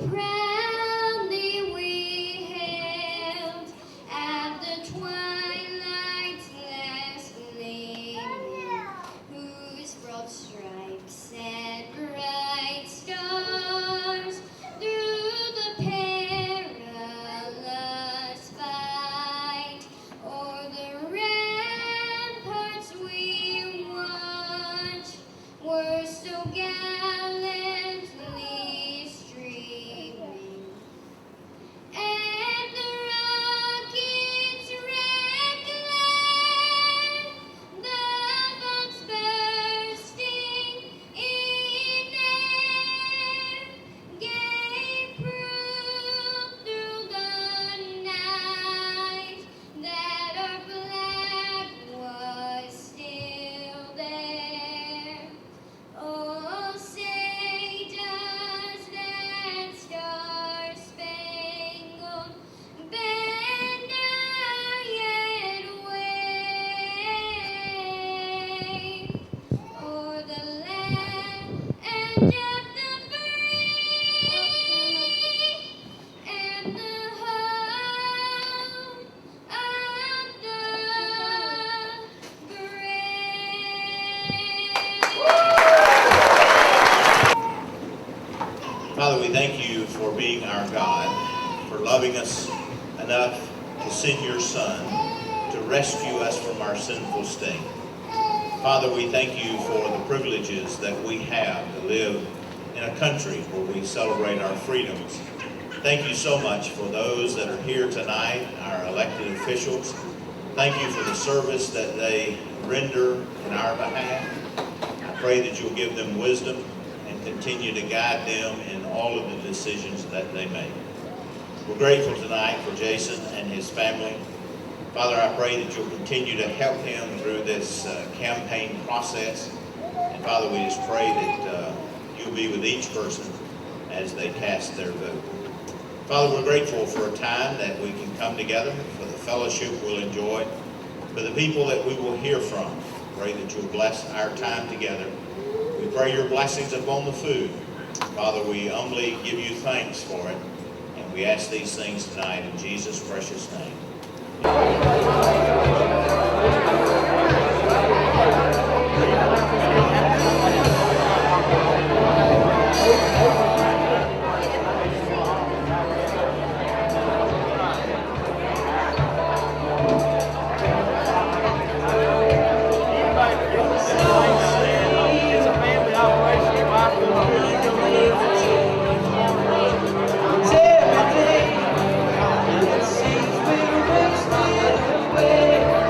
proudly we hailed at the twilight's last gleaming, whose broad stripes and bright stars through the perilous fight o'er the ramparts we watched were so gallantly streaming, and the rockets red glare, the bombs bursting in air, gave proof through the night that our flag was still there. Oh, say does that star-spangled banner yet wave o'er the land of the free and the home of the brave. Father, we thank you for being our God, for loving us enough to send your Son to rescue us from our sinful state. Father, we thank you for the privileges that we have to live in a country where we celebrate our freedoms. Thank you so much for those that are here tonight, our elected officials. Thank you for the service that they render in our behalf. I pray that you'll give them wisdom and continue to guide them in all of the decisions that they make. We're grateful tonight for Jason and his family. Father, I pray that you'll continue to help him through this campaign process. And Father, we just pray that you'll be with each person as they cast their vote. Father, we're grateful for a time that we can come together, for the fellowship we'll enjoy, for the people that we will hear from. Pray that you'll bless our time together. We pray your blessings upon the food. Father, we humbly give you thanks for it, and we ask these things tonight in Jesus' precious name. Everything that seems been wasted away.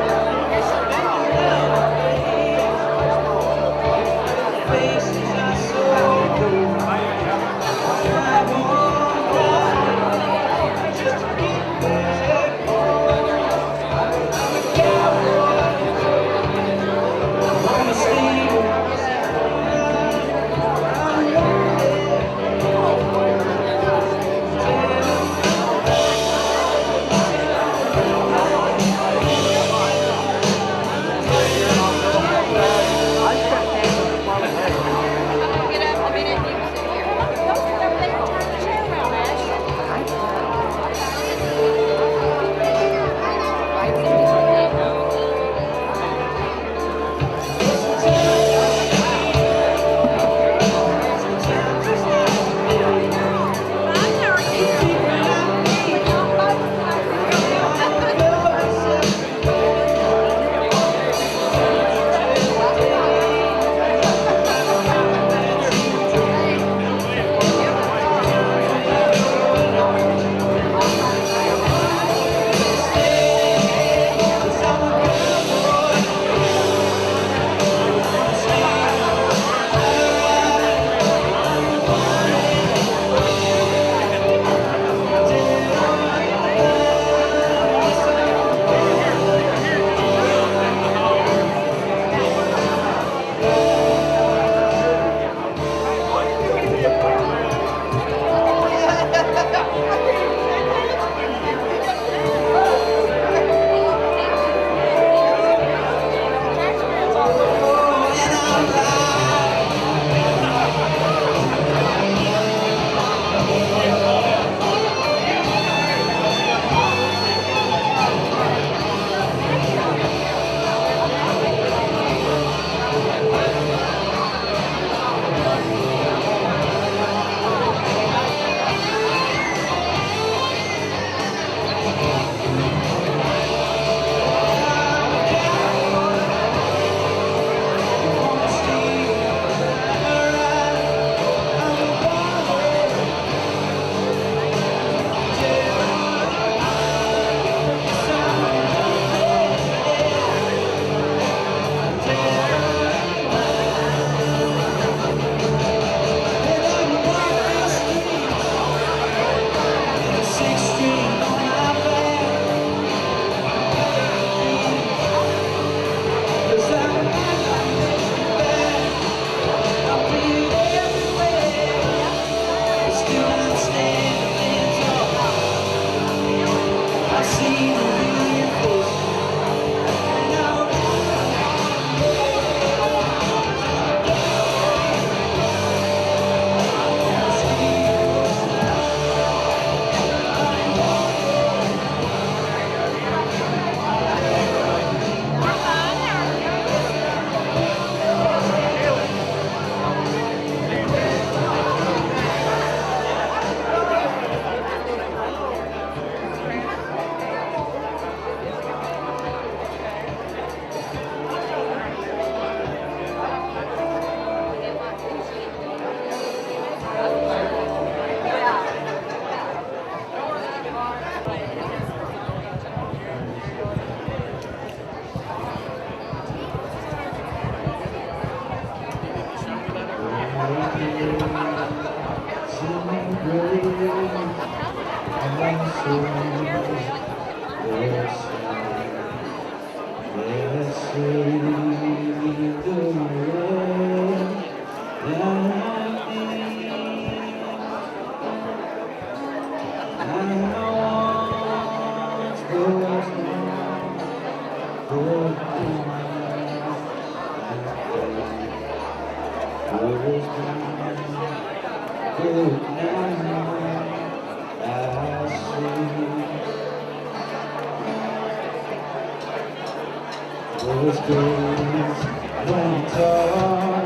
Those days when it's all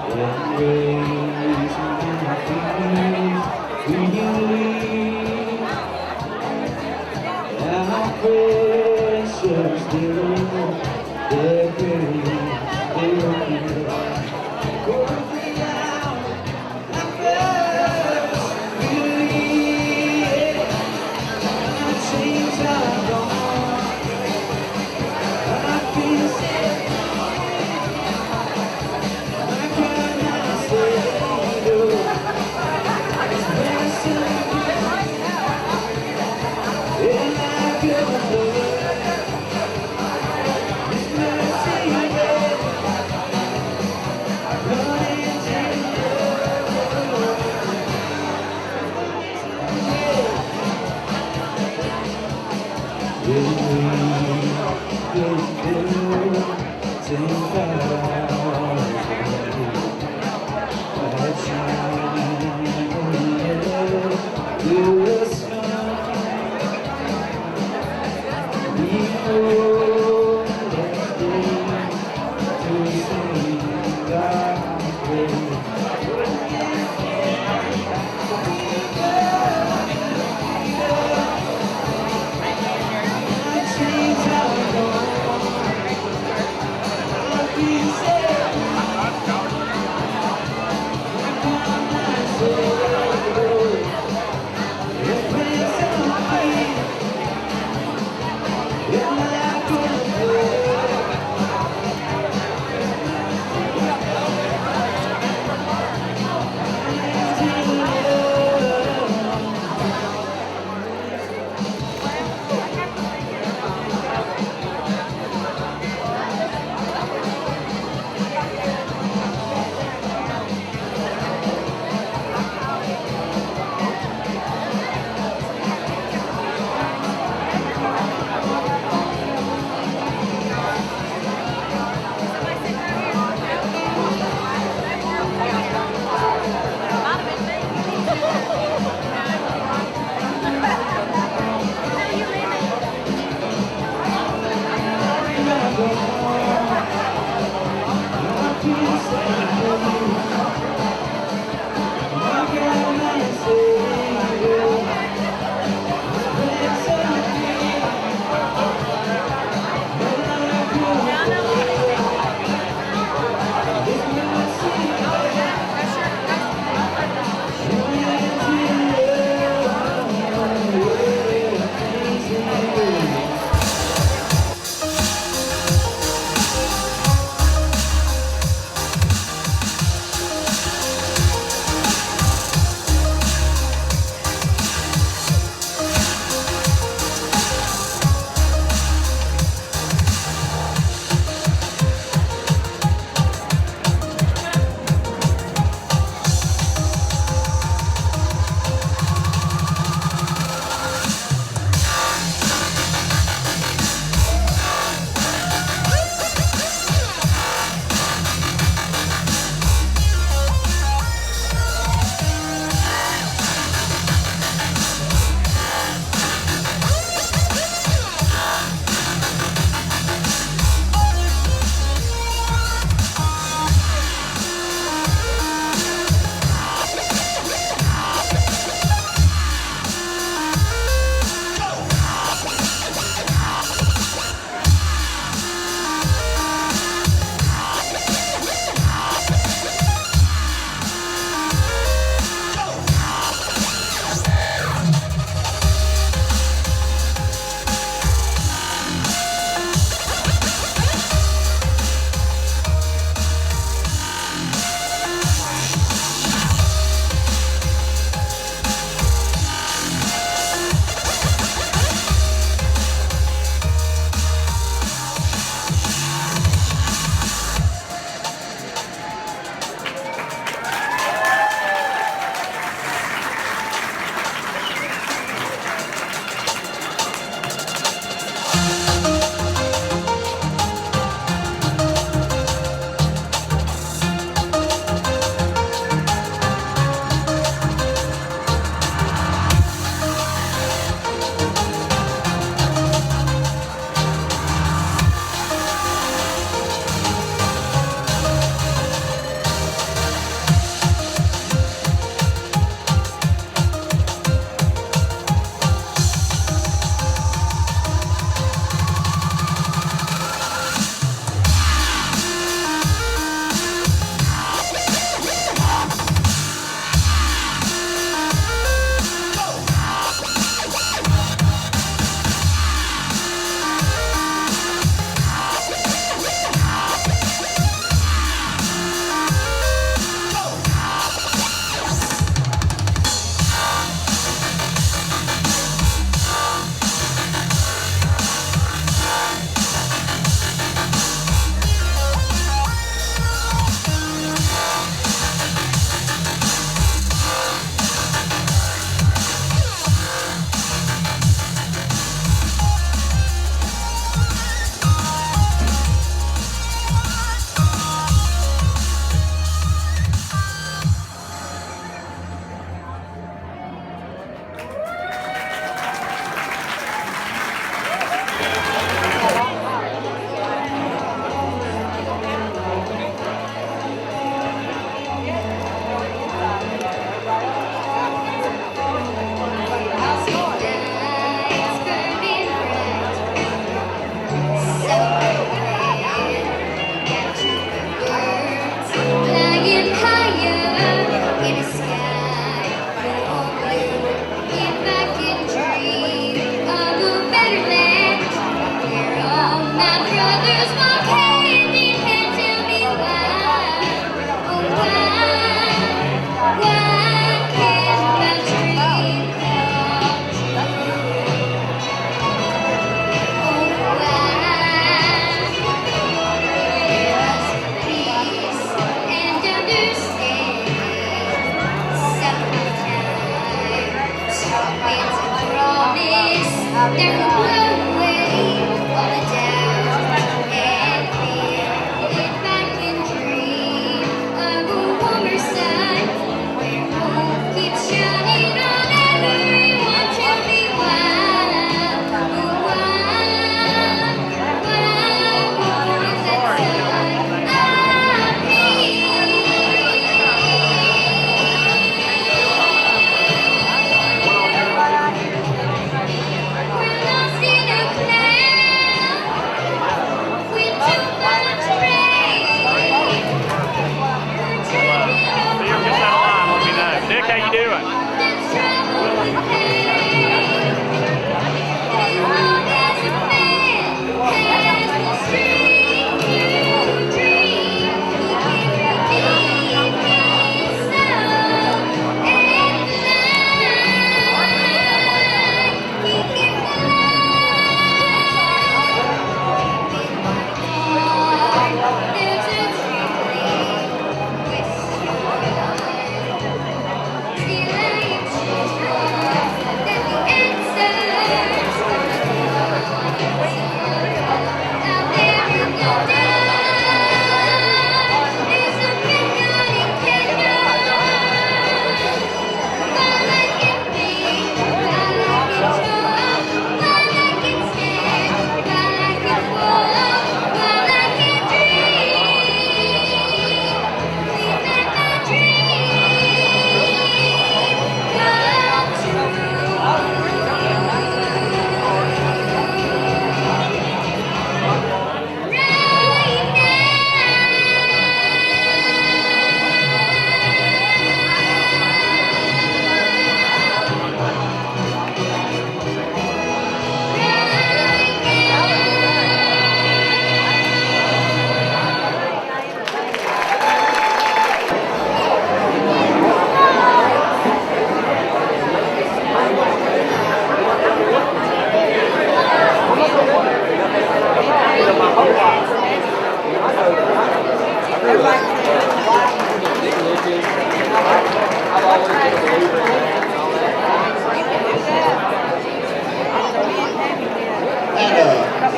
when raised my feet, will you leave? How precious still their grace will be. Work me out, I first believe. My chains are gone,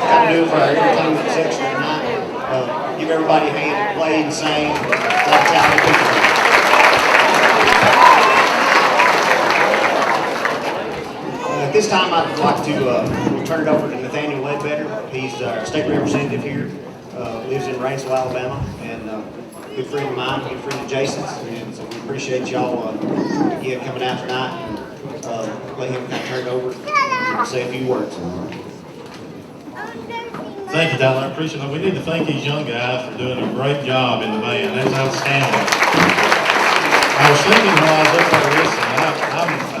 Got to do it for our entertainment section tonight. Give everybody a hand to play and sing. Like talented people. At this time, I'd like to turn it over to Nathaniel Ledbetter. He's our state representative here. Lives in Rainsville, Alabama, and a good friend of mine, good friend of Jason's. And so we appreciate y'all again coming out tonight. And let him kind of turn it over and say a few words. Thank you, Tyler. I appreciate it. We need to thank these young guys for doing a great job in the band. That's outstanding. I was thinking while I was up there listening,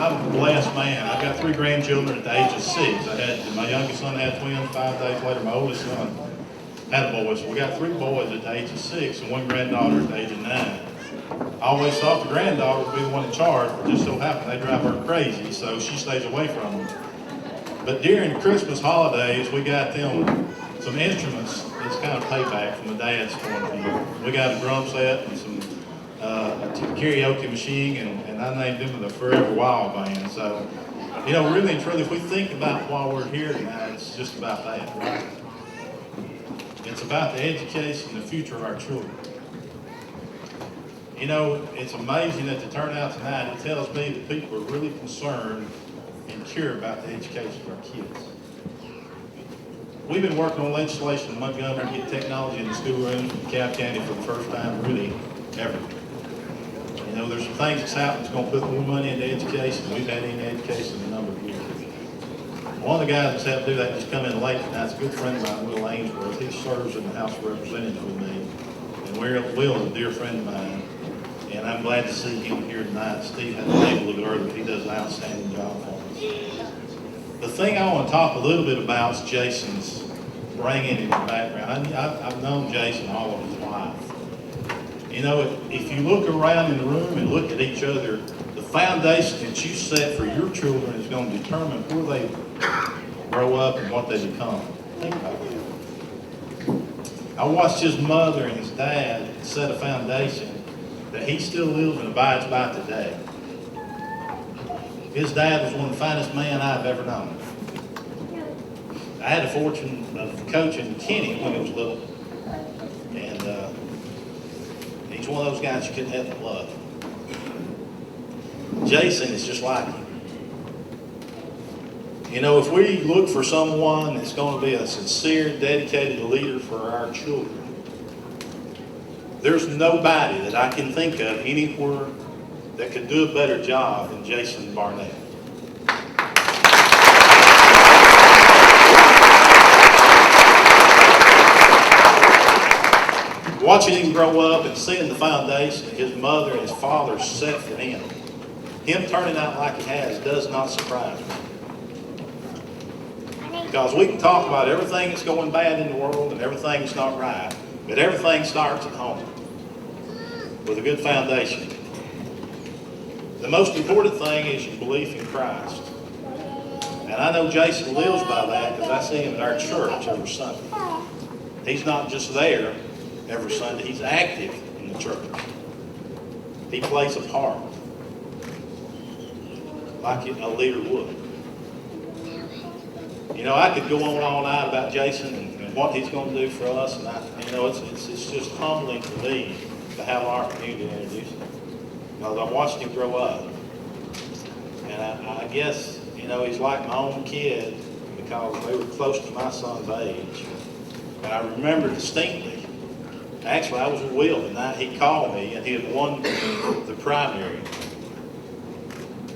I'm a blessed man. I've got 3 grandchildren at the age of 6. My youngest son had twins 5 days later. My oldest son had a boy. So we got 3 boys at the age of 6 and 1 granddaughter at the age of 9. I always thought the granddaughter would be the one in charge, but just so happened they drive her crazy, so she stays away from them. But during the Christmas holidays, we got them some instruments. It's kind of payback from the dad's point of view. We got a drum set and some a karaoke machine, and I named them the Forever Wild Band. So, you know, really and truly, if we think about why we're here tonight, it's just about that, right? It's about the education and the future of our children. You know, it's amazing that the turnout tonight, it tells me that people are really concerned and care about the education of our kids. We've been working on legislation in Montgomery to get technology in the schoolrooms in DeKalb County for the first time really ever. You know, there's some things that's happening that's going to put more money into education than we've had in education in a number of years. One of the guys that's helped do that just come in late tonight. It's a good friend of mine, Will Ainsworth. He serves in the House of Representatives with me. And Will is a dear friend of mine. And I'm glad to see him here tonight. Steve had a name a little bit earlier, but he does an outstanding job for us. The thing I want to talk a little bit about is Jason's bringing in the background. I've known Jason all of his life. You know, if you look around in the room and look at each other, the foundation that you set for your children is going to determine where they grow up and what they become. Think about that. I watched his mother and his dad set a foundation that he still lives and abides by today. His dad was one of the finest men I've ever known. I had the fortune of coaching Kenny when he was little, and he's one of those guys you couldn't help but love. Jason is just like him. You know, if we look for someone that's going to be a sincere, dedicated leader for our children, there's nobody that I can think of anywhere that could do a better job than Jason Barnett. Watching him grow up and seeing the foundation his mother and his father set for him turning out like he has does not surprise me. Because we can talk about everything that's going bad in the world and everything that's not right, but everything starts at home with a good foundation. The most important thing is your belief in Christ. And I know Jason lives by that because I see him at our church every Sunday. He's not just there every Sunday, he's active in the church. He plays a part like a leader would. You know, I could go on all night about Jason and what he's going to do for us, and it's just humbling for me to have the opportunity to introduce him. Because I watched him grow up, and I guess, you know, he's like my own kid because they were close to my son's age. And I remember distinctly, actually I was with Will the night he called me, and he had won the primary.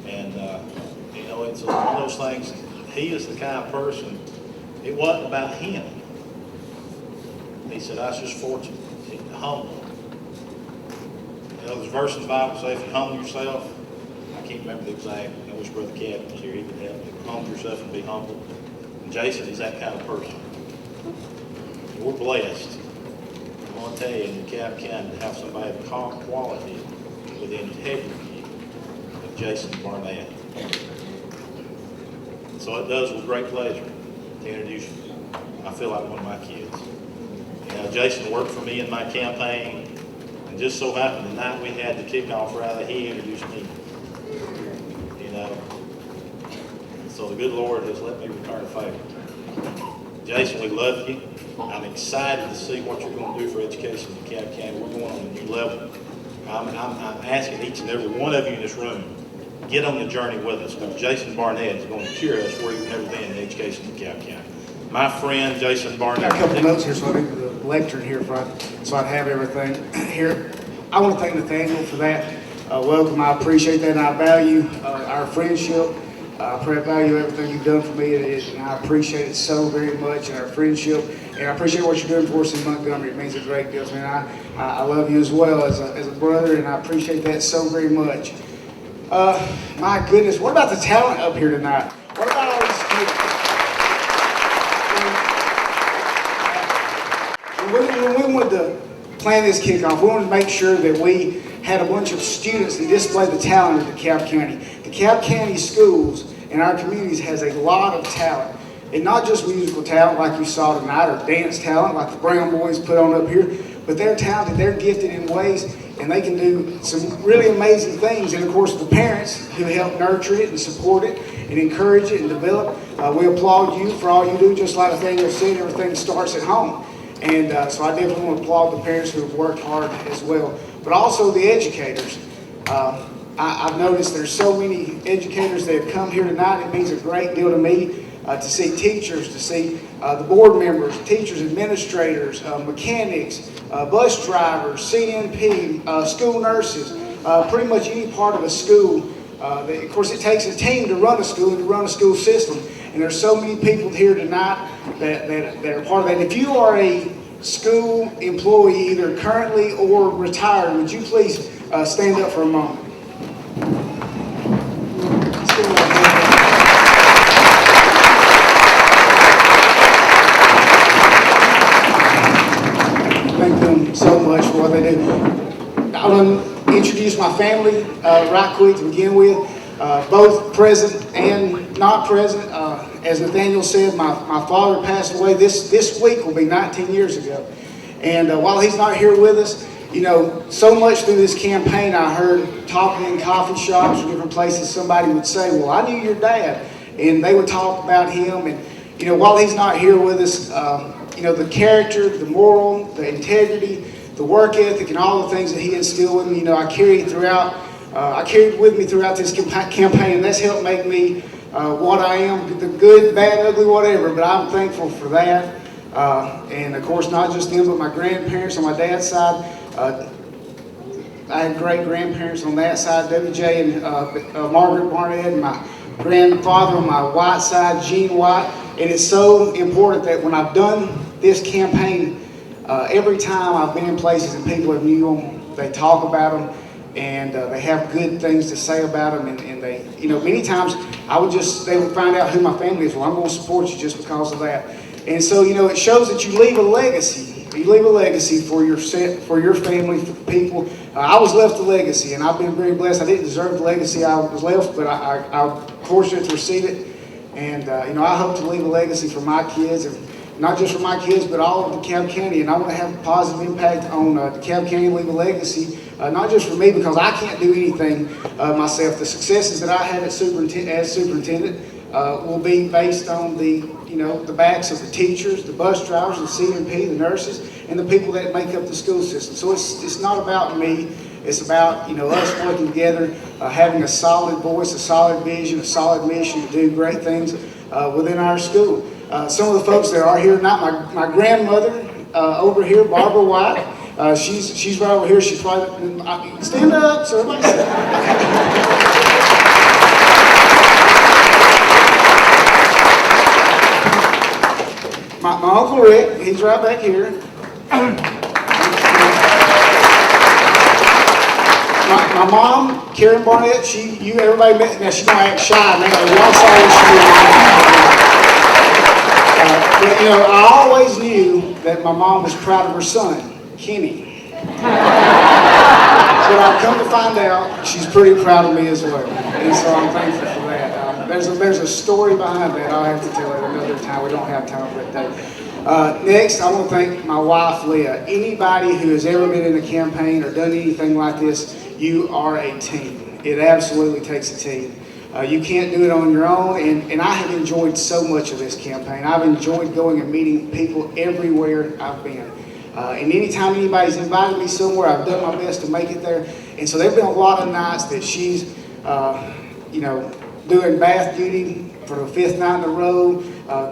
And, you know, it's one of those things. He is the kind of person, it wasn't about him. He said, I was just fortunate, humble. You know, there's a verse in the Bible that says, if you humble yourself, I can't remember the exact, I wish Brother Kevin was here, he could help me. Humble yourself and be humble. And Jason is that kind of person. And we're blessed. I want to tell you, in DeKalb County, to have somebody of quality with the integrity of Jason Barnett. So it does with great pleasure to introduce you. I feel like one of my kids. You know, Jason worked for me in my campaign, and just so happened the night we had the kickoff rally, he introduced me. You know, so the good Lord has let me return a favor. Jason, we love you. I'm excited to see what you're going to do for education in DeKalb County. We're going on a new level. I'm asking each and every one of you in this room, get on the journey with us, because Jason Barnett is going to cheer us where you've never been in education in DeKalb County. My friend, Jason Barnett. I got a couple of notes here, so I need the lectern here so I'd have everything here. I want to thank Nathaniel for that welcome. I appreciate that, and I value our friendship. I value everything you've done for me, and I appreciate it so very much, and our friendship. And I appreciate what you're doing for us in Montgomery. It means a great deal to me. And I love you as well as a brother, and I appreciate that so very much. My goodness, what about the talent up here tonight? What about all these kids? When we wanted to plan this kickoff, we wanted to make sure that we had a bunch of students that display the talent of DeKalb County. DeKalb County schools and our communities has a lot of talent. And not just musical talent like you saw tonight, or dance talent like the Brown Boys put on up here, but they're talented, they're gifted in ways, and they can do some really amazing things. And of course, the parents who help nurture it and support it and encourage it and develop, we applaud you for all you do. Just like Nathaniel said, everything starts at home. And so I definitely want to applaud the parents who have worked hard as well. But also the educators. I've noticed there's so many educators that have come here tonight. It means a great deal to me to see teachers, to see the board members, teachers, administrators, mechanics, bus drivers, CNP, school nurses, pretty much any part of a school. Of course, it takes a team to run a school and to run a school system. And there's so many people here tonight that are part of that. If you are a school employee, either currently or retired, would you please stand up for a moment? Thank them so much for what they do. I want to introduce my family right quick to begin with. Both present and not present. As Nathaniel said, my father passed away this week will be 19 years ago. And while he's not here with us, you know, so much through this campaign I heard talking in coffee shops or different places, somebody would say, well, I knew your dad. And they would talk about him. And, while he's not here with us, the character, the moral, the integrity, the work ethic, and all the things that he instilled with me, I carried with me throughout this campaign, and that's helped make me what I am, the good, bad, ugly, whatever, but I'm thankful for that. And of course, not just them, but my grandparents on my dad's side. I had great grandparents on that side, WJ and Margaret Barnett, and my grandfather on my white side, Gene White. And it's so important that when I've done this campaign, every time I've been in places and people have knew them, they talk about them, and they have good things to say about them. And they, many times they would find out who my family is. Well, I'm going to support you just because of that. And so, it shows that you leave a legacy. You leave a legacy for your family, for the people. I was left a legacy, and I've been very blessed. I didn't deserve the legacy I was left, but I'm fortunate to receive it. And, I hope to leave a legacy for my kids, and not just for my kids, but all of DeKalb County. And I want to have a positive impact on DeKalb County and leave a legacy, not just for me, because I can't do anything myself. The successes that I had as superintendent will be based on the backs of the teachers, the bus drivers, the CMP, the nurses, and the people that make up the school system. So it's not about me. It's about us working together, having a solid voice, a solid vision, a solid mission to do great things within our school. Some of the folks that are here tonight, my grandmother over here, Barbara White, she's right over here. She's probably stand up, so everybody stand. My Uncle Rick, he's right back here. My mom, Karen Barnett, everybody met, now she's gonna act shy now. Y'all saw what she did. But I always knew that my mom was proud of her son, Kenny. But I've come to find out she's pretty proud of me as well. And so I'm thankful for that. There's a story behind that. I'll have to tell it another time. We don't have time for it today. Next, I want to thank my wife, Leah. Anybody who has ever been in a campaign or done anything like this, you are a team. It absolutely takes a team. You can't do it on your own, and I have enjoyed so much of this campaign. I've enjoyed going and meeting people everywhere I've been. And anytime anybody's invited me somewhere, I've done my best to make it there. And so there have been a lot of nights that she's, doing bath duty for the 5th night in a row,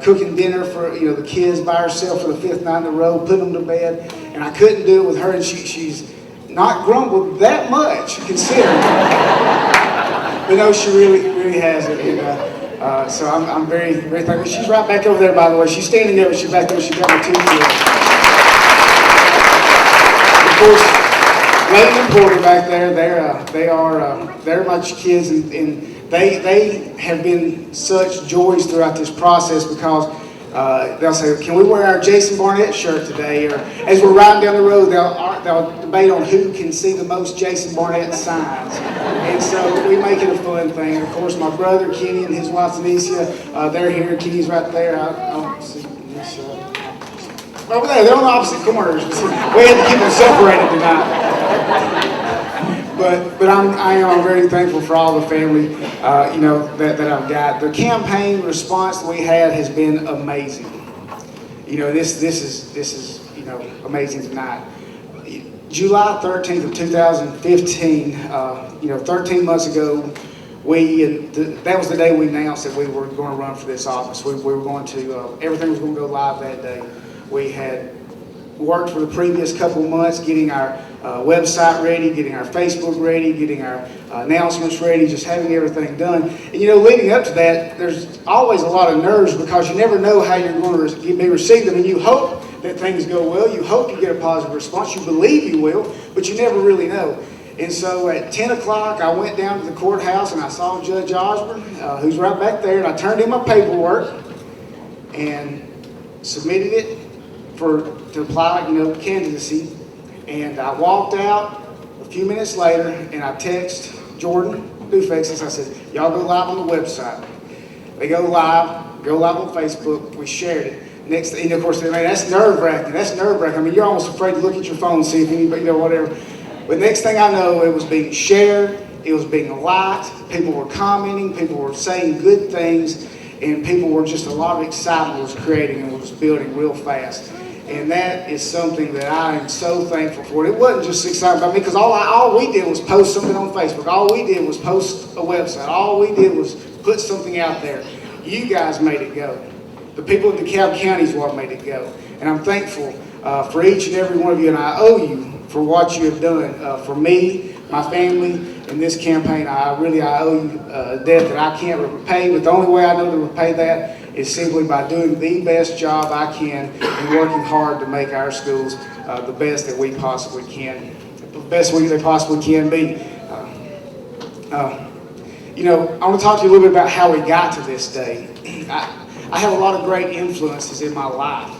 cooking dinner for the kids by herself for the 5th night in a row, putting them to bed. And I couldn't do it with her, and she's not grumbled that much, considering. But no, she really has it. And, so I'm very, very thankful. She's right back over there, by the way. She's standing there, but she's back there. She's got her teeth. Of course, Leighton and Porter back there, they're my kids, and they have been such joys throughout this process, because they'll say, "Can we wear our Jason Barnett shirt today?" Or as we're riding down the road, they'll debate on who can see the most Jason Barnett signs. And so we make it a fun thing. And of course, my brother Kenny and his wife Tanisha, they're here. Kenny's right there. I don't see this. Over there, they're on the opposite corners. We had to keep them separated tonight. But I am very thankful for all the family, that I've got. The campaign response that we had has been amazing. This is amazing tonight. July 13th of 2015, 13 months ago, that was the day we announced that we were going to run for this office. We were going to, everything was going to go live that day. We had worked for the previous couple of months getting our website ready, getting our Facebook ready, getting our announcements ready, just having everything done. And leading up to that, there's always a lot of nerves, because you never know how you're going to be received. I mean, you hope that things go well, you hope you get a positive response, you believe you will, but you never really know. And so at 10 o'clock, I went down to the courthouse and I saw Judge Osborne, who's right back there, and I turned in my paperwork and submitted it to apply, candidacy. And I walked out a few minutes later, and I text Jordan Dufexis. I said, "Y'all go live on the website." They go live on Facebook. We shared it. Next thing, of course, that's nerve-wracking. I mean, you're almost afraid to look at your phone and see if anybody, whatever. But next thing I know, it was being shared. It was being liked. People were commenting. People were saying good things. and people were just, a lot of excitement was creating and was building real fast. And that is something that I am so thankful for. It wasn't just exciting about me, because all we did was post something on Facebook. All we did was post a website. All we did was put something out there. You guys made it go. The people in DeKalb County is what made it go. And I'm thankful for each and every one of you, and I owe you for what you have done for me, my family, in this campaign. I owe you a debt that I can't repay, but the only way I know to repay that is simply by doing the best job I can and working hard to make our schools the best that we possibly can, the best they possibly can be. I want to talk to you a little bit about how we got to this day. I have a lot of great influences in my life.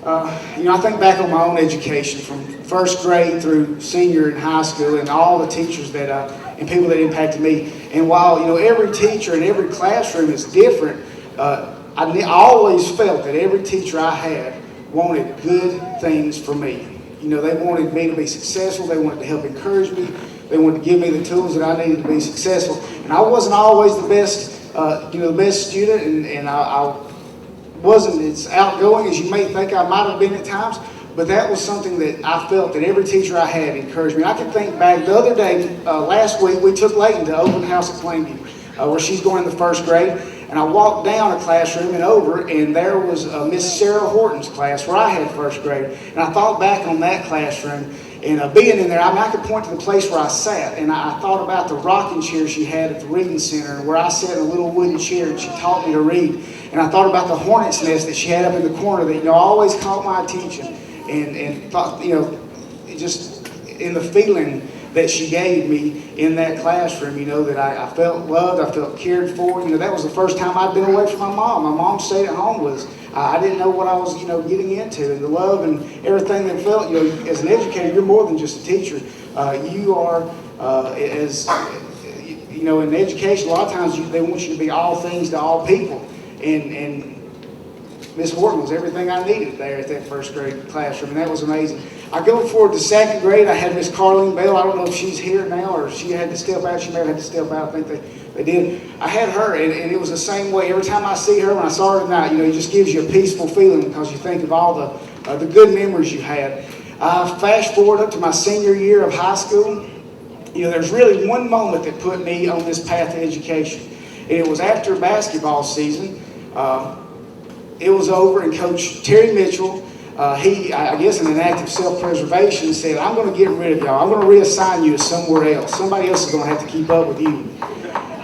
I think back on my own education from first grade through senior in high school, and all the teachers and people that impacted me. And while every teacher and every classroom is different, I always felt that every teacher I had wanted good things for me. They wanted me to be successful. They wanted to help encourage me. They wanted to give me the tools that I needed to be successful. And I wasn't always the best student, and I wasn't as outgoing as you may think I might have been at times, but that was something that I felt that every teacher I had encouraged me. I can think back the other day, last week, we took Layton to open house at Plainview, where she's going in the first grade, and I walked down a classroom and over, and there was Miss Sarah Horton's class where I had first grade, and I thought back on that classroom, and being in there, I could point to the place where I sat, and I thought about the rocking chair she had at the reading center, and where I sat in a little wooden chair, and she taught me to read. And I thought about the hornet's nest that she had up in the corner that always caught my attention, and thought just in the feeling that she gave me in that classroom, that I felt loved, I felt cared for. That was the first time I'd been away from my mom. My mom stayed at home with us. I didn't know what I was getting into, and the love and everything that felt. As an educator, you're more than just a teacher. You are in education. A lot of times they want you to be all things to all people. And Miss Horton was everything I needed there at that first grade classroom, and that was amazing. I go forward to second grade. I had Miss Carlene Bell. I don't know if she's here now or she had to step out. She may have had to step out. I think they did. I had her, and it was the same way. Every time I see her, when I saw her tonight, it just gives you a peaceful feeling because you think of all the good memories you had. Fast forward up to my senior year of high school. There's really one moment that put me on this path to education. And it was after basketball season. It was over, and Coach Terry Mitchell, I guess in an act of self-preservation, said, "I'm going to get rid of y'all. I'm going to reassign you to somewhere else. Somebody else is going to have to keep up with you."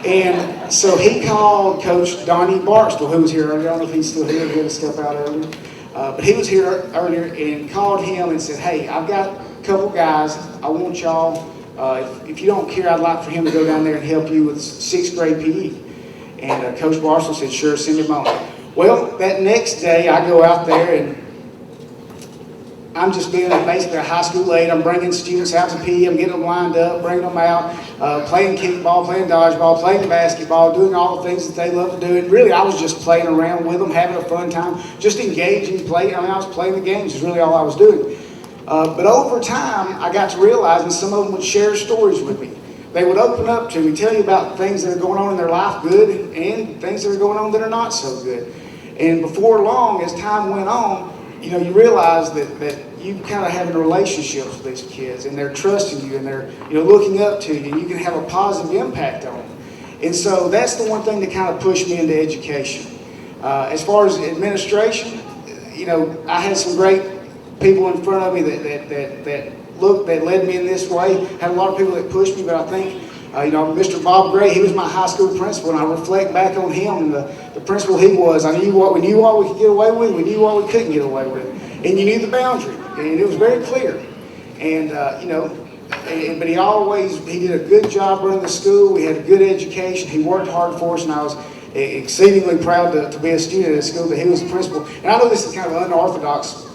And so he called Coach Donnie Barksdale, who was here earlier. I don't know if he's still here. He had to step out earlier. But he was here earlier, and called him and said, "Hey, I've got a couple guys. I want y'all, if you don't care, I'd like for him to go down there and help you with 6th grade PE. And Coach Barstow said, "Sure, send him on." Well, that next day, I go out there, and I'm just being basically a high school aide. I'm bringing students out to PE. I'm getting them lined up, bringing them out, playing kickball, playing dodgeball, playing basketball, doing all the things that they love to do. And really, I was just playing around with them, having a fun time, just engaging, playing. I was playing the games is really all I was doing. But over time, I got to realize, and some of them would share stories with me. They would open up to me, tell you about things that are going on in their life, good, and things that are going on that are not so good. And before long, as time went on, you realize that you kind of having a relationship with these kids, and they're trusting you, and they're looking up to you, and you can have a positive impact on them. And so that's the one thing that kind of pushed me into education. As far as administration, I had some great people in front of me that led me in this way. Had a lot of people that pushed me, but I think Mr. Bob Gray, he was my high school principal, and I reflect back on him and the principal he was. We knew what we could get away with, we knew what we couldn't get away with, and you knew the boundary, and it was very clear. And but he did a good job running the school. We had a good education. He worked hard for us, and I was exceedingly proud to be a student at his school. That he was the principal. And I know this is kind of an unorthodox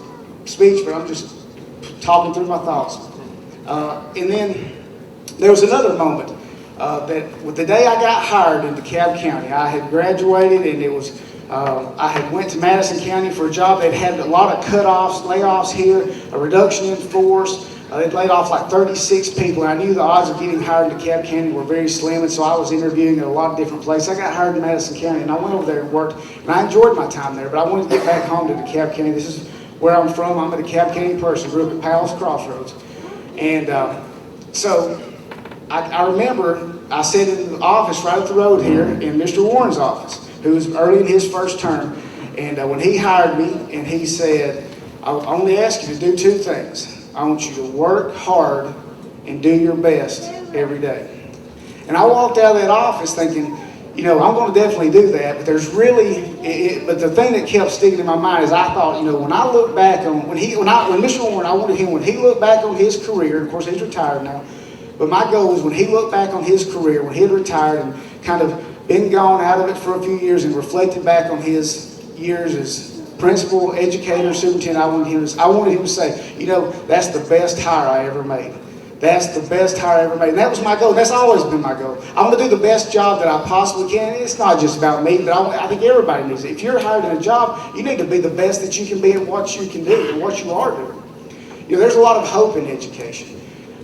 speech, but I'm just talking through my thoughts. And then there was another moment. That with the day I got hired in DeKalb County, I had graduated, and it was I had went to Madison County for a job. They'd had a lot of cutoffs, layoffs here, a reduction in force. They'd laid off like 36 people, and I knew the odds of getting hired in DeKalb County were very slim, and so I was interviewing at a lot of different places. I got hired in Madison County, and I went over there and worked, and I enjoyed my time there, but I wanted to get back home to DeKalb County. This is where I'm from. I'm a DeKalb County person, grew up at Powell's Crossroads. And so I remember I sat in the office right up the road here in Mr. Warren's office, who was early in his first term, and when he hired me, and he said, I only ask you to do two things. I want you to work hard and do your best every day. And I walked out of that office thinking, you know, I'm going to definitely do that, but there's really, but the thing that kept sticking in my mind is I thought, you know, when I look back on, when Mr. Warren, I wanted him, when he looked back on his career, of course he's retired now, but my goal was when he looked back on his career, when he had retired and kind of been gone out of it for a few years and reflected back on his years as principal, educator, superintendent, I wanted him to say, you know, that's the best hire I ever made. That's the best hire I ever made. And that was my goal. That's always been my goal. I want to do the best job that I possibly can. It's not just about me, but I think everybody needs it. If you're hired in a job, you need to be the best that you can be at what you can do and what you are doing. You know, there's a lot of hope in education.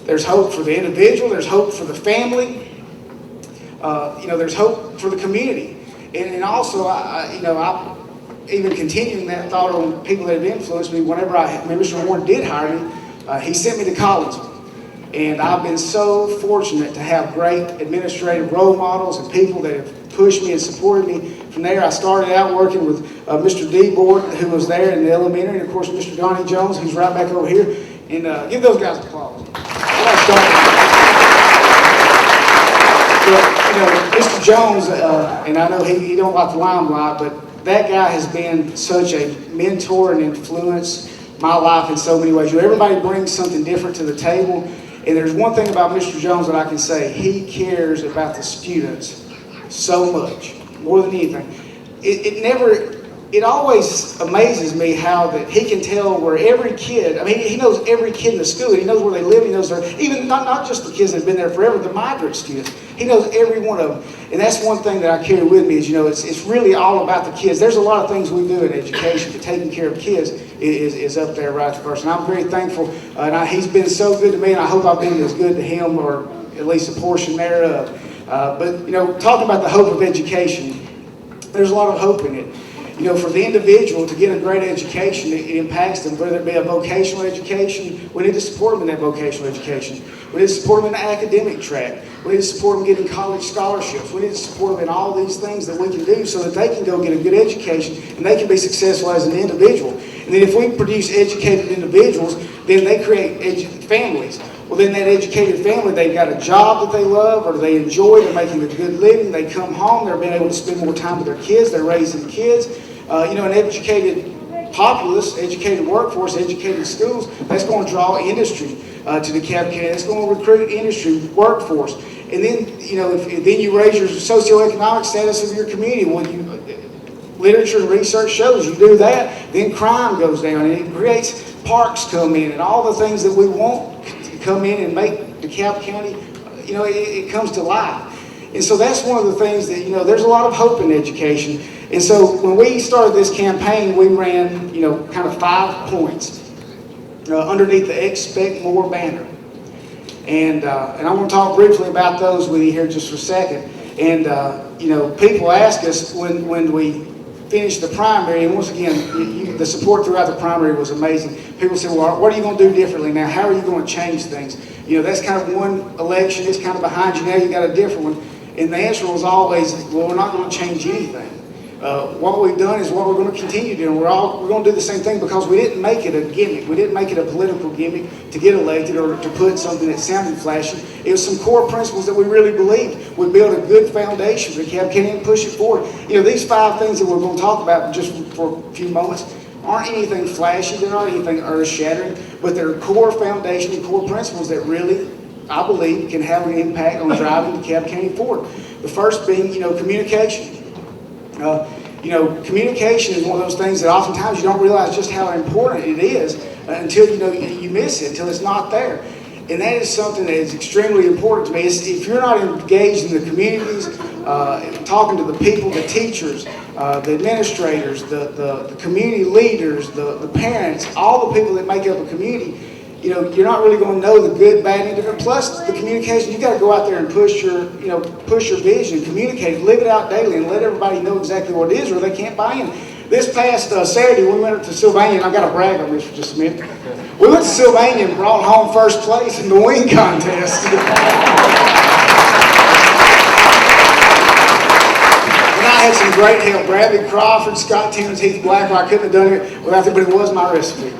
There's hope for the individual. There's hope for the family. You know, there's hope for the community. And also, even continuing that thought on people that have influenced me, when Mr. Warren did hire me, he sent me to Collinsville. And I've been so fortunate to have great administrative role models and people that have pushed me and supported me. From there, I started out working with Mr. D. Board, who was there in the elementary, and of course, Mr. Donnie Jones, who's right back over here. And give those guys applause. But, you know, Mr. Jones, and I know he don't like the limelight, but that guy has been such a mentor and influenced my life in so many ways. You know, everybody brings something different to the table. And there's one thing about Mr. Jones that I can say. He cares about the students so much, more than anything. It always amazes me how that he can tell where every kid, I mean, he knows every kid in the school. He knows where they live. He knows even not just the kids that have been there forever, the migrant students. He knows every one of them. And that's one thing that I carry with me is, you know, it's really all about the kids. There's a lot of things we do in education, but taking care of kids is up there right first. And I'm very thankful. He's been so good to me, and I hope I've been as good to him, or at least a portion thereof. But, you know, talking about the hope of education, there's a lot of hope in it. You know, for the individual to get a great education, it impacts them, whether it be a vocational education. We need to support them in that vocational education. We need to support them in the academic track. We need to support them getting college scholarships. We need to support them in all these things that we can do so that they can go get a good education and they can be successful as an individual. And then if we produce educated individuals, then they create families. Well, then that educated family, they've got a job that they love or they enjoy, they're making a good living, they come home, they're being able to spend more time with their kids, they're raising kids. You know, an educated populace, educated workforce, educated schools, that's going to draw industry to DeKalb County. That's going to recruit industry, workforce. And then, you know, then you raise your socioeconomic status of your community. Well, literature and research shows you do that, then crime goes down, and it creates parks come in, and all the things that we want to come in and make DeKalb County, you know, it comes to life. And so that's one of the things that, you know, there's a lot of hope in education. And so when we started this campaign, we ran, you know, kind of 5 points underneath the Expect More banner. And I'm going to talk briefly about those with you here just for a second. And, you know, people ask us when we finished the primary, and once again, the support throughout the primary was amazing. People say, well, what are you going to do differently now? How are you going to change things? You know, that's kind of one election. It's kind of behind you now. You got a different one. And the answer was always, well, we're not going to change anything. What we've done is what we're going to continue doing. We're going to do the same thing because we didn't make it a gimmick. We didn't make it a political gimmick to get elected or to put something that sounded flashy. It was some core principles that we really believed would build a good foundation for DeKalb County and push it forward. You know, these 5 things that we're going to talk about just for a few moments aren't anything flashy. They're not anything earth-shattering, but they're core foundation and core principles that really, I believe, can have an impact on driving DeKalb County forward. The first being, you know, communication. You know, communication is one of those things that oftentimes you don't realize just how important it is until, you know, you miss it, until it's not there. And that is something that is extremely important to me. If you're not engaged in the communities, talking to the people, the teachers, the administrators, the community leaders, the parents, all the people that make up a community, you're not really going to know the good, bad, and indifferent. Plus, the communication, you got to go out there and push your vision, communicate, live it out daily, and let everybody know exactly what it is, or they can't buy in. This past Saturday, we went to Sylvania, and I got to brag on this for just a minute. We went to Sylvania and brought home first place in the wing contest. And I had some great help. Bradley Crawford, Scott Timmons, Heath Black. I couldn't have done it without them, but it was my recipe.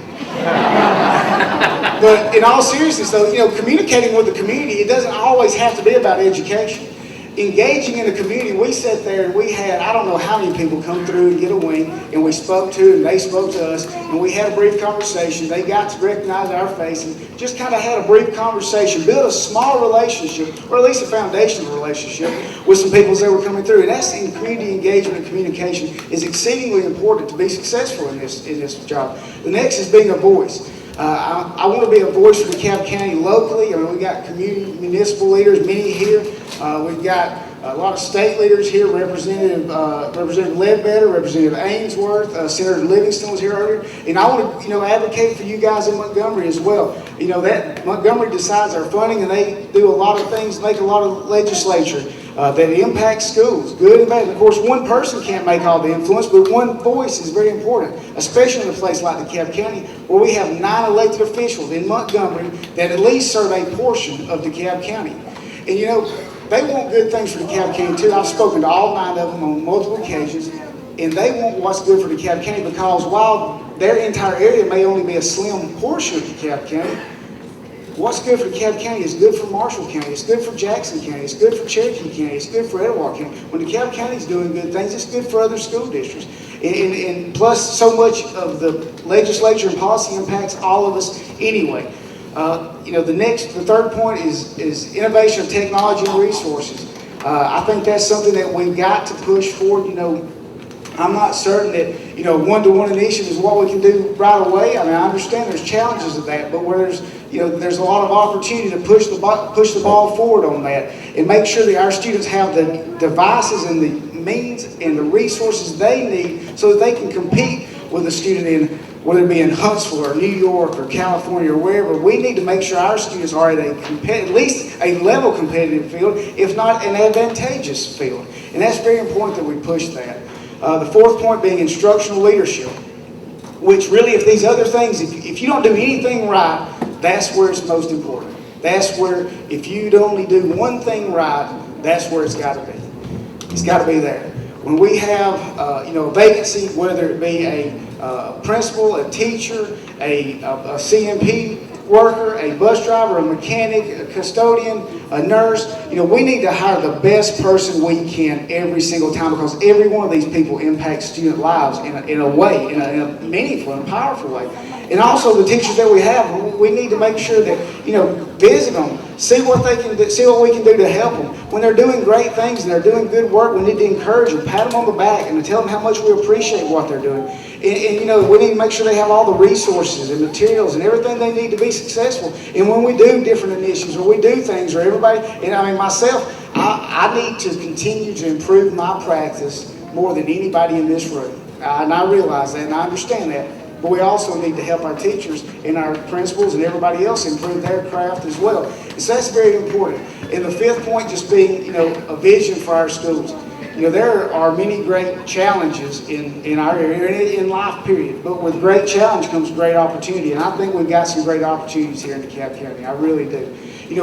But in all seriousness, though, communicating with the community, it doesn't always have to be about education. Engaging in the community, we sat there and we had, I don't know how many people come through and get a wing, and we spoke to and they spoke to us, and we had a brief conversation. They got to recognize our faces, just kind of had a brief conversation, build a small relationship, or at least a foundational relationship with some people as they were coming through. And that's in community engagement and communication is exceedingly important to be successful in this job. The next is being a voice. I want to be a voice for DeKalb County locally. I mean, we got community, municipal leaders, many here. We've got a lot of state leaders here, Representative Ledbetter, Representative Ainsworth, Senator Livingston was here earlier. And I want to, advocate for you guys in Montgomery as well. That Montgomery decides our funding, and they do a lot of things, make a lot of legislature that impact schools, good and bad. And of course, one person can't make all the influence, but one voice is very important, especially in a place like DeKalb County, where we have 9 elected officials in Montgomery that at least serve a portion of DeKalb County. And they want good things for DeKalb County too. I've spoken to all 9 of them on multiple occasions, and they want what's good for DeKalb County, because while their entire area may only be a slim portion of DeKalb County, what's good for DeKalb County is good for Marshall County, it's good for Jackson County, it's good for Cherokee County, it's good for Etowah County. When DeKalb County is doing good things, it's good for other school districts. And plus, so much of the legislature and policy impacts all of us anyway. The third point is innovation of technology and resources. I think that's something that we've got to push forward. I'm not certain that one-to-one initiative is what we can do right away. I mean, I understand there's challenges of that, but where there's a lot of opportunity to push the ball forward on that and make sure that our students have the devices and the means and the resources they need so that they can compete with a student in, whether it be in Huntsville or New York or California or wherever. We need to make sure our students are at at least a level competitive field, if not an advantageous field. And that's very important that we push that. The fourth point being instructional leadership, which really, if these other things, if you don't do anything right, that's where it's most important. That's where, if you only do one thing right, that's where it's got to be. It's got to be there. When we have, a vacancy, whether it be a principal, a teacher, a CMP worker, a bus driver, a mechanic, a custodian, a nurse, we need to hire the best person we can every single time, because every one of these people impacts student lives in a way, in a meaningful and powerful way. And also the teachers that we have, we need to make sure that, visit them, see what they can do, see what we can do to help them. When they're doing great things and they're doing good work, we need to encourage them, pat them on the back, and to tell them how much we appreciate what they're doing. And we need to make sure they have all the resources and materials and everything they need to be successful. And when we do different initiatives, or we do things, or everybody, myself, I need to continue to improve my practice more than anybody in this room. And I realize that, and I understand that. But we also need to help our teachers and our principals and everybody else improve their craft as well. And so that's very important. And the fifth point just being, a vision for our schools. There are many great challenges in our area, in life, period. But with great challenge comes great opportunity. And I think we've got some great opportunities here in DeKalb County. I really do.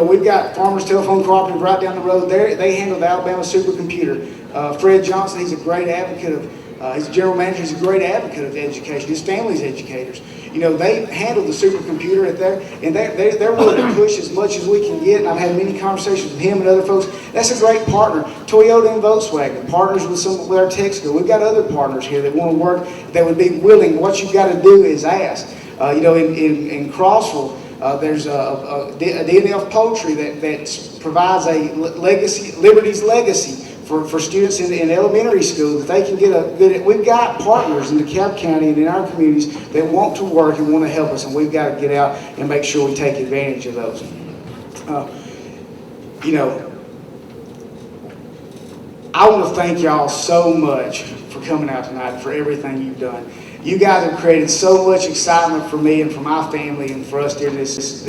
We've got Farmers Telephone Cooperative right down the road there. They handle the Alabama supercomputer. Fred Johnson, he's a great advocate of he's a general manager. He's a great advocate of education. His family's educators. They handle the supercomputer at there, and they're willing to push as much as we can get. And I've had many conversations with him and other folks. That's a great partner. Toyota and Volkswagen, partners with our tech school. We've got other partners here that want to work, that would be willing. What you've got to do is ask. In Crossville, there's a DNF Poultry that provides a legacy, Liberty's Legacy, for students in elementary school, that they can get we've got partners in DeKalb County and in our communities that want to work and want to help us, and we've got to get out and make sure we take advantage of those. I want to thank y'all so much for coming out tonight, for everything you've done. You guys have created so much excitement for me and for my family and for us during this.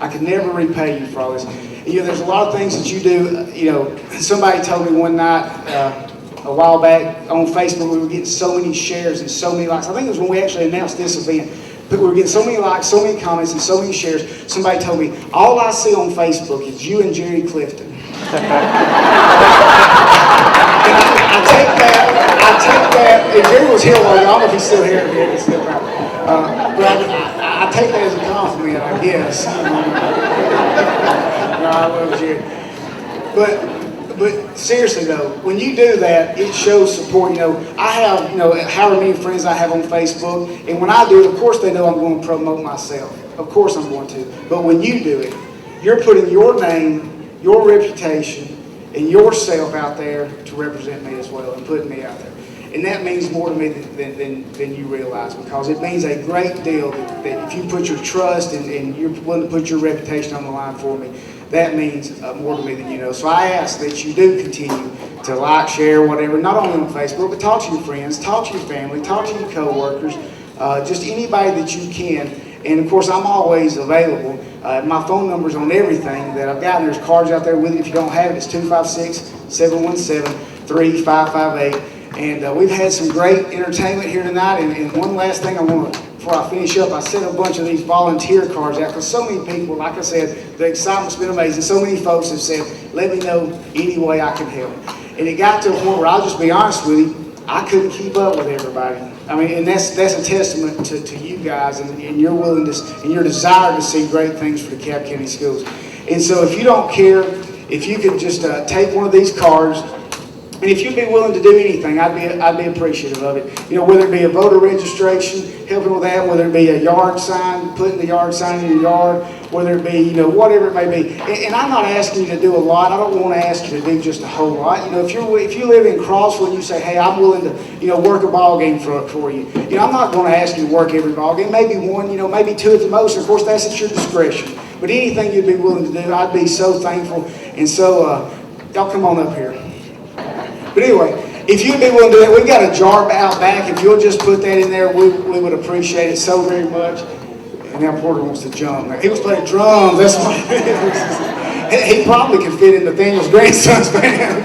I could never repay you for all this. You know, there's a lot of things that you do. You know, somebody told me one night a while back on Facebook, we were getting so many shares and so many likes. I think it was when we actually announced this event. But we were getting so many likes, so many comments, and so many shares. Somebody told me, all I see on Facebook is you and Jerry Clifton. I take that, if Jerry was here, well, I don't know if he's still here, he's still around. But I take that as a compliment, I guess. No, I love Jerry. But seriously though, when you do that, it shows support. You know, I have, you know, however many friends I have on Facebook, and when I do it, of course they know I'm going to promote myself. Of course I'm going to. But when you do it, you're putting your name, your reputation, and yourself out there to represent me as well and putting me out there. And that means more to me than you realize, because it means a great deal that if you put your trust and you're willing to put your reputation on the line for me, that means more to me than you know. So I ask that you do continue to like, share, whatever, not only on Facebook, but talk to your friends, talk to your family, talk to your co-workers, just anybody that you can. And of course, I'm always available. My phone number's on everything that I've got, and there's cards out there with it. If you don't have it, it's 256-717-3558. And we've had some great entertainment here tonight. And one last thing I want to, before I finish up, I sent a bunch of these volunteer cards out because so many people, like I said, the excitement's been amazing. So many folks have said, let me know any way I can help. And it got to a point where, I'll just be honest with you, I couldn't keep up with everybody. I mean, and that's a testament to you guys and your willingness and your desire to see great things for the Cobb County schools. And so if you don't care, if you could just take one of these cards, and if you'd be willing to do anything, I'd be appreciative of it. You know, whether it be a voter registration, helping with that, whether it be a yard sign, putting the yard sign in your yard, whether it be, you know, whatever it may be. And I'm not asking you to do a lot. I don't want to ask you to do just a whole lot. You know, if you live in Crossville and you say, hey, I'm willing to, you know, work a ball game for you. You know, I'm not going to ask you to work every ball game. Maybe one, you know, maybe two at the most. Of course, that's at your discretion. But anything you'd be willing to do, I'd be so thankful. And so, y'all come on up here. But anyway, if you'd be willing to do that, we've got a jar out back. If you'll just put that in there, we would appreciate it so very much. And now Porter wants to jump. He was playing drums. That's why. He probably could fit in Nathaniel's grandson's band.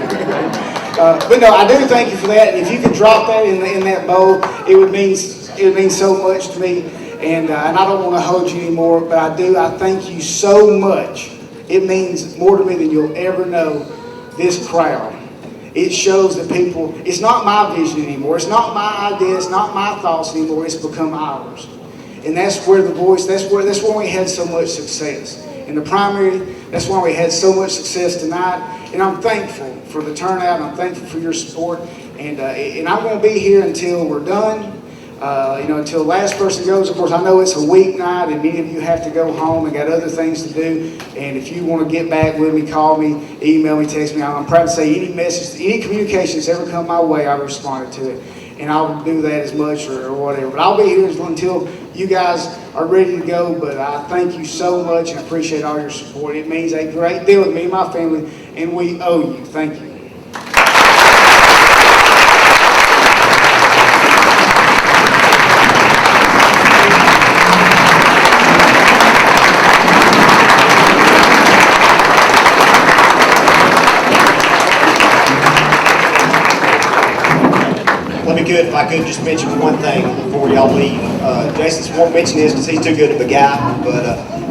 But no, I do thank you for that. And if you could drop that in that bowl, it would mean so much to me. And I don't want to hold you anymore, but I thank you so much. It means more to me than you'll ever know. This crowd. It shows that people, it's not my vision anymore. It's not my idea. It's not my thoughts anymore. It's become ours. And that's where the voice, that's why we had so much success. In the primary, that's why we had so much success tonight. And I'm thankful for the turnout. And I'm thankful for your support. And I'm going to be here until we're done. You know, until the last person goes. Of course, I know it's a weeknight and many of you have to go home and got other things to do. And if you want to get back with me, call me, email me, text me. I'm proud to say any message, any communication that's ever come my way, I've responded to it. And I'll do that as much or whatever. But I'll be here until you guys are ready to go. But I thank you so much and I appreciate all your support. It means a great deal to me and my family, and we owe you. Thank you. If I could just mention one thing before y'all leave. Jason won't mention this because he's too good of a guy, but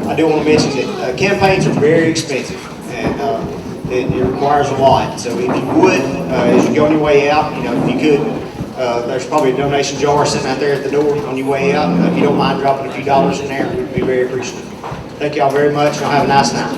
I do want to mention that campaigns are very expensive and it requires a lot. So if you would, as you go on your way out, you know, if you could, there's probably a donation jar sitting out there at the door on your way out. If you don't mind dropping a few dollars in there, we'd be very appreciative. Thank y'all very much, and y'all have a nice night.